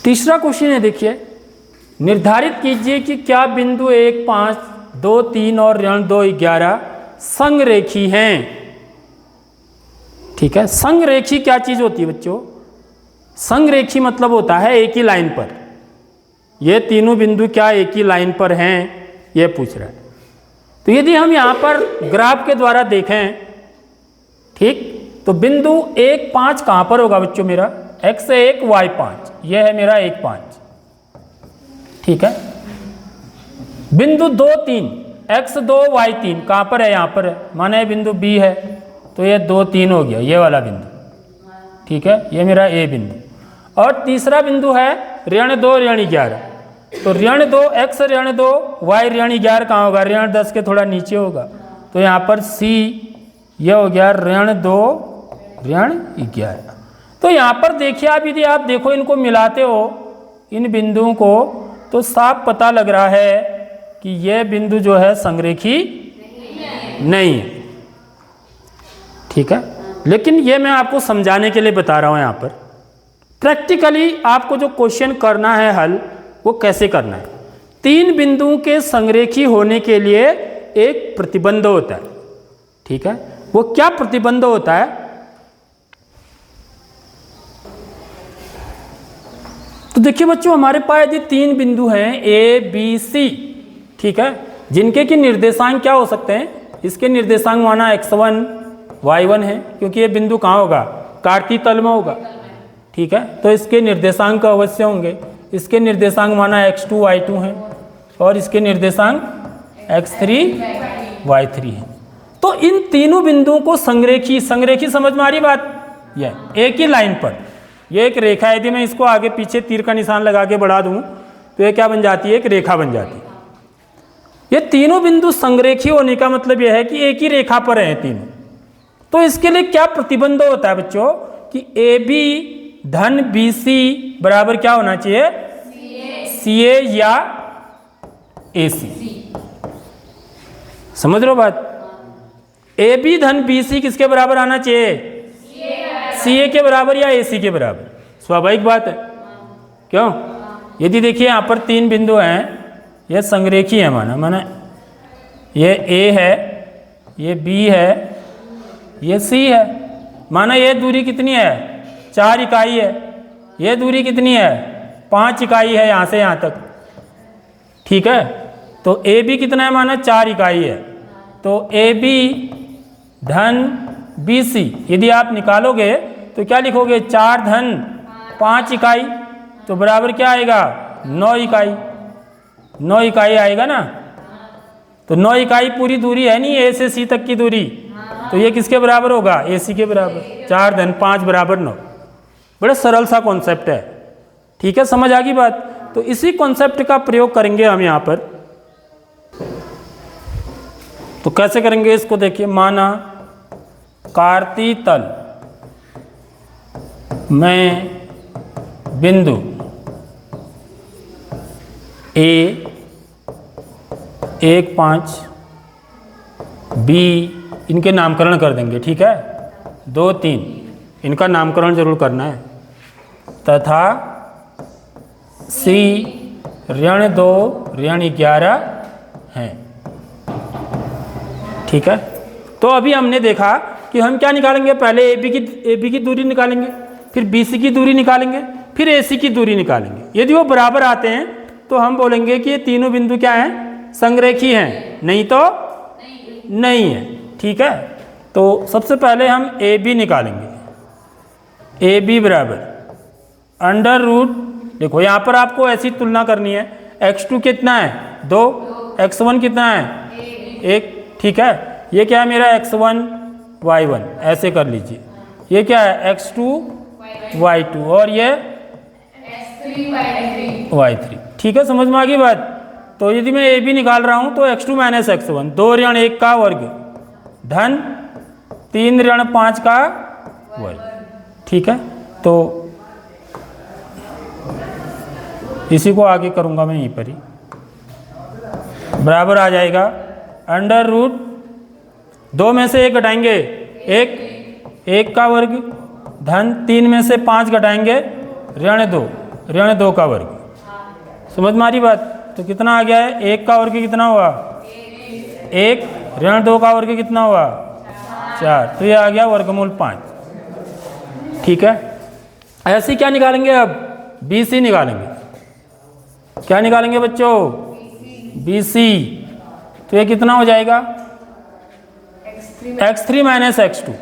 तीसरा क्वेश्चन है, देखिए, निर्धारित कीजिए कि क्या बिंदु 1, 5, 2, 3 और ऋण 2, 11 संरेखी हैं। ठीक है, संरेखी क्या चीज होती है बच्चों? संरेखी मतलब होता है एक ही लाइन पर। ये तीनों बिंदु क्या एक ही लाइन पर हैं, ये पूछ रहा है। तो यदि हम यहाँ पर ग्राफ के द्वारा देखें, ठीक, तो बिंदु 1, 5 कहाँ पर होगा बच्चों? मेरा x1 y5, यह है मेरा 1, 5। ठीक है, बिंदु 2, 3 x2 y3 कहाँ पर है? यहाँ पर है, माना ये बिंदु B है, तो ये 2, 3 हो गया, ये वाला बिंदु। ठीक है, ये मेरा A बिंदु। और तीसरा बिंदु है ऋण 2 ऋण 11, तो ऋण 2 x ऋण 2 y ऋण 11 कहाँ होगा? ऋण 10 के थोड़ा नीचे होगा, तो यहाँ पर C ये हो गया ऋण 2 ऋण 11। तो यहाँ पर देखिए आप, यदि आप देखो इनको मिलाते हो इन बिंदुओं को, तो साफ पता लग रहा है कि यह बिंदु जो है संरेखी नहीं है। ठीक है, लेकिन ये मैं आपको समझाने के लिए बता रहा हूँ। यहाँ पर प्रैक्टिकली आपको जो क्वेश्चन करना है हल, वो कैसे करना है। तीन बिंदुओं के संरेखी होने के लिए एक प्रतिबंध होता है। ठीक है, वो क्या प्रतिबंध होता है? तो देखिए बच्चों, हमारे पास यदि तीन बिंदु हैं A, B, C, ठीक है, जिनके की निर्देशांक क्या हो सकते हैं? इसके निर्देशांक माना x1 y1 है, क्योंकि ये बिंदु कहाँ होगा? कार्तीय तल में होगा। ठीक है, तो इसके निर्देशांक अवश्य होंगे। इसके निर्देशांक माना x2 y2 हैं और इसके निर्देशांक x3 y3 हैं। तो इन तीनों बिंदुओं को संरेखी, संरेखी समझ में आ रही बात? यह एक ही लाइन पर, यह एक रेखा है। यदि मैं इसको आगे पीछे तीर का निशान लगा के बढ़ा दूं, तो ये क्या बन जाती है? एक रेखा बन जाती है। ये तीनों बिंदु संरेखी होने का मतलब यह है कि एक ही रेखा पर हैं तीनों। तो इसके लिए क्या प्रतिबंध होता है बच्चों? कि AB धन BC बराबर क्या होना चाहिए? CA या AC। समझ रहे हो बात? AB धन BC किसके बराबर आना चाहिए? CA के बराबर या AC के बराबर। स्वाभाविक बात है, क्यों? यदि देखिए यहाँ पर तीन बिंदु हैं, यह संरेखी है, माना ये A है, ये B है, ये C है। माना ये दूरी कितनी है? 4 इकाई है। ये दूरी कितनी है? 5 इकाई है यहाँ से यहाँ तक। ठीक है, तो AB कितना है? माना 4 इकाई है। तो AB धन BC यदि आप निकालोगे तो क्या लिखोगे? 4 धन 5 इकाई, तो बराबर क्या आएगा? 9 इकाई। 9 इकाई आएगा ना। तो 9 इकाई पूरी दूरी है नहीं, A से C तक की दूरी, तो ये किसके बराबर होगा? AC के बराबर। 4 धन 5 बराबर 9। बड़ा सरल सा कॉन्सेप्ट है। ठीक है, समझ आ गई बात? तो इसी कॉन्सेप्ट का प्रयोग करेंगे हम यहाँ पर। तो कैसे करेंगे इसको? देखिए, माना कार्तीय तल में बिंदु A 1, 5, B इनके नामकरण कर देंगे। ठीक है, 2, 3 इनका नामकरण जरूर करना है, तथा C ऋण 2 ऋण 11 हैं। ठीक है, तो अभी हमने देखा कि हम क्या निकालेंगे? पहले AB की दूरी निकालेंगे, फिर BC की दूरी निकालेंगे, फिर AC की दूरी निकालेंगे। यदि वो बराबर आते हैं तो हम बोलेंगे कि ये तीनों बिंदु क्या हैं? संरेखी हैं, नहीं तो नहीं है। ठीक है, तो सबसे पहले हम AB निकालेंगे। AB बराबर अंडर रूट, देखो यहाँ पर आपको ऐसी तुलना करनी है। x2 कितना है? 2, x1 कितना है? 1। ठीक है, ये क्या है मेरा? x1 y1, ऐसे कर लीजिए। ये क्या है? x2 y2 और ये y3। ठीक है, समझ में आ गई बात? तो यदि मैं AB निकाल रहा हूँ तो x2 माइनस x1, 2 ऋण 1 का वर्ग धन 3 ऋण 5 का वर्ग। ठीक है, तो इसी को आगे करूँगा मैं यहीं पर ही। बराबर आ जाएगा अंडर रूट 2 में से 1 घटाएंगे 1 का वर्ग धन 3 में से 5 घटाएंगे ऋण 2 ऋण 2 का वर्ग। समझ में आ रही बात? तो कितना आ गया है? 1 का वर्ग कितना हुआ? 1 ऋण 2 का वर्ग कितना हुआ? 4। तो ये आ गया वर्गमूल 5। ठीक है, ऐसे क्या निकालेंगे अब? BC निकालेंगे। क्या निकालेंगे बच्चों? BC। तो ये कितना हो जाएगा? x3 माइनस x2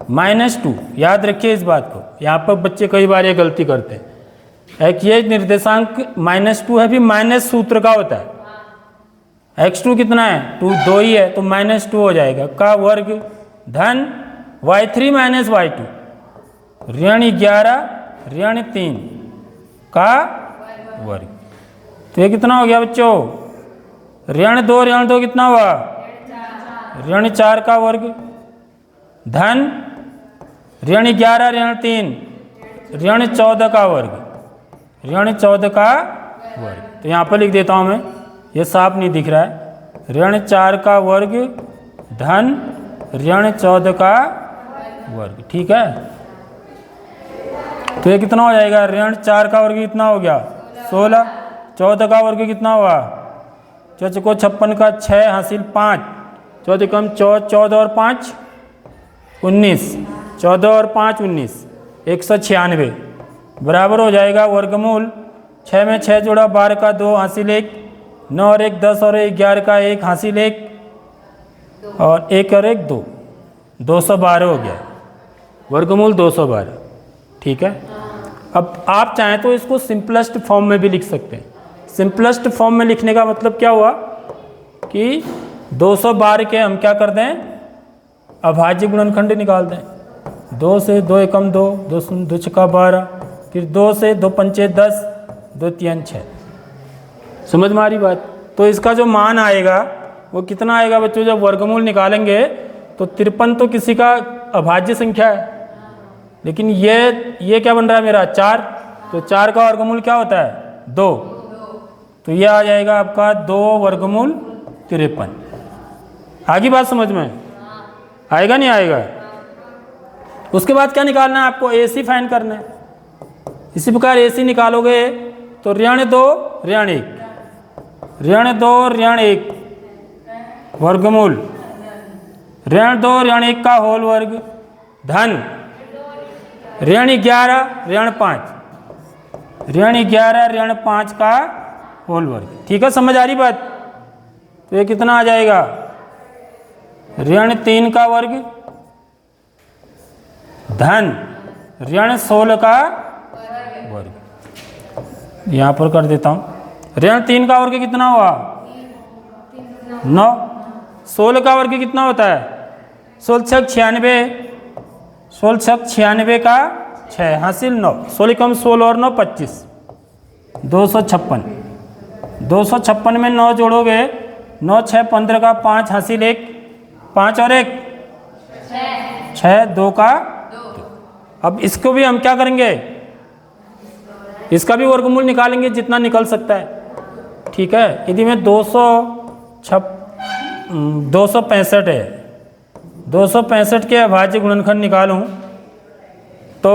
-2 याद रखिए इस बात को। यहाँ पर बच्चे कई बार ये गलती करते हैं। एक ये निर्देशांक -2 है, भी माइनस सूत्र का होता है। x2 कितना है? 2 ही है, तो -2 हो जाएगा का वर्ग धन y3 माइनस y2 ऋण 11 ऋण 3 का वर्ग। तो ये कितना हो गया बच्चों? ऋण 2 कितना हुआ? ऋण 4 का वर्ग धन ऋण 11 ऋण 3 ऋण 14 का वर्ग, ऋण 14 का वर्ग। तो यहाँ पर लिख देता हूँ मैं, ये साफ नहीं दिख रहा है। ऋण 4 का वर्ग धन ऋण 14 का वर्ग। ठीक है, तो ये कितना हो जाएगा? ऋण 4 का वर्ग कितना हो गया? 16। 14 का वर्ग कितना हुआ? 4 को 56 का 6 हासिल 5, 14 कम 14 और 5 19, 14 और 5 19, 196 बराबर हो जाएगा वर्गमूल 6 में 6 जोड़ा 12 का 2 हासिल 1, 9 और 1 10 और 11 का 1 हासिल 1 और 1 और 1 2, 212 हो गया वर्गमूल 212। ठीक है, अब आप चाहें तो इसको सिंपलेस्ट फॉर्म में भी लिख सकते हैं। सिंपलेस्ट फॉर्म में लिखने का मतलब क्या हुआ कि 212 के हम क्या कर दें? अभाज्य गुणनखंड निकाल दें। 2 से 2 एकम 2, 2 छक्का 12, फिर 2 से 2 पंचे 10, 2 3 6। समझ में आ रही बात? तो इसका जो मान आएगा वो कितना आएगा बच्चों? जब वर्गमूल निकालेंगे तो 53 तो किसी का अभाज्य संख्या है, लेकिन ये क्या बन रहा है मेरा? 4। तो 4 का वर्गमूल क्या होता है? 2। तो ये आ जाएगा आपका 2 वर्गमूल 53। आगे बात समझ में आएगा नहीं आएगा? उसके बाद क्या निकालना है आपको? AC फाइंड करना है। इसी प्रकार AC निकालोगे तो ऋण 2 ऋण 1 ऋण 2 ऋण 1 वर्गमूल ऋण 2 ऋण 1 का होल वर्ग धन ऋण 11 ऋण 5 ऋण 11 ऋण 5 का होल वर्ग। ठीक है, समझ आ रही बात? तो ये कितना आ जाएगा? ऋण 3 का वर्ग धन ऋण 16 का वर्ग। यहाँ पर कर देता हूँ। ऋण 3 का वर्ग कितना हुआ? 9। 16 का वर्ग कितना होता है? 16 96, 16 का 6 हासिल 9, 16 कम 16 और 9 25, 256। 256 में 9 जोड़ोगे, 9 6 15 का 5 हासिल 1, 5 और 1 6, 2 का 2। अब इसको भी हम क्या करेंगे? इसका भी वर्गमूल निकालेंगे जितना निकल सकता है। ठीक है, यदि मैं 265 है, 265 के अभाज्य गुणनखंड निकालूं तो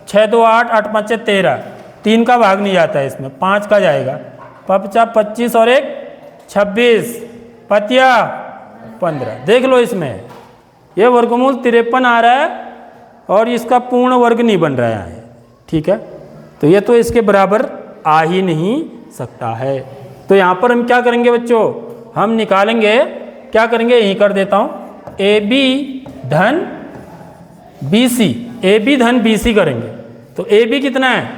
6 2 8, 8 5 13, 3 का भाग नहीं जाता है इसमें, 5 का जाएगा। 50 25 और 1 26, पतिया 15। देख लो इसमें ये वर्गमूल 53 आ रहा है और इसका पूर्ण वर्ग नहीं बन रहा है। ठीक है, तो ये तो इसके बराबर आ ही नहीं सकता है। तो यहाँ पर हम क्या करेंगे बच्चों? हम निकालेंगे, क्या करेंगे? यहीं कर देता हूँ, AB धन BC, AB धन BC करेंगे। तो AB कितना है?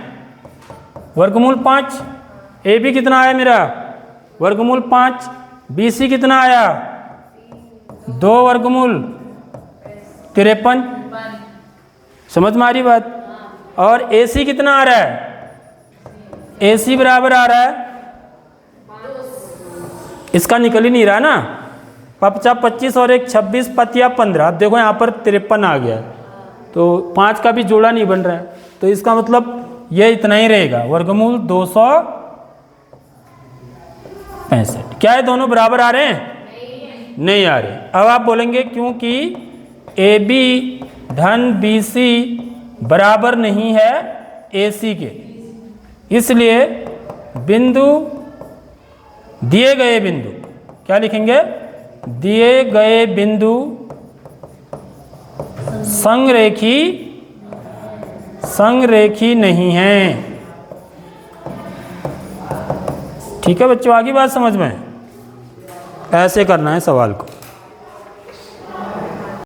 वर्गमूल 5। AB कितना आया मेरा? वर्गमूल 5। BC कितना आया? 2 वर्गमूल 53। समझ में आ रही बात? और AC कितना आ रहा है? AC बराबर आ रहा है, इसका निकल ही नहीं रहा ना, 50 25 और 1 26, पतिया 15। अब देखो यहाँ पर 53 आ गया, तो 5 का भी जोड़ा नहीं बन रहा है, तो इसका मतलब ये इतना ही रहेगा, वर्गमूल 265। क्या है दोनों बराबर आ रहे हैं? नहीं आ रहे। अब आप बोलेंगे क्योंकि AB धन BC बराबर नहीं है AC के, इसलिए बिंदु दिए गए बिंदु, क्या लिखेंगे, दिए गए बिंदु संरेखी नहीं हैं। ठीक है बच्चों, आगे बात समझ में, ऐसे करना है सवाल को।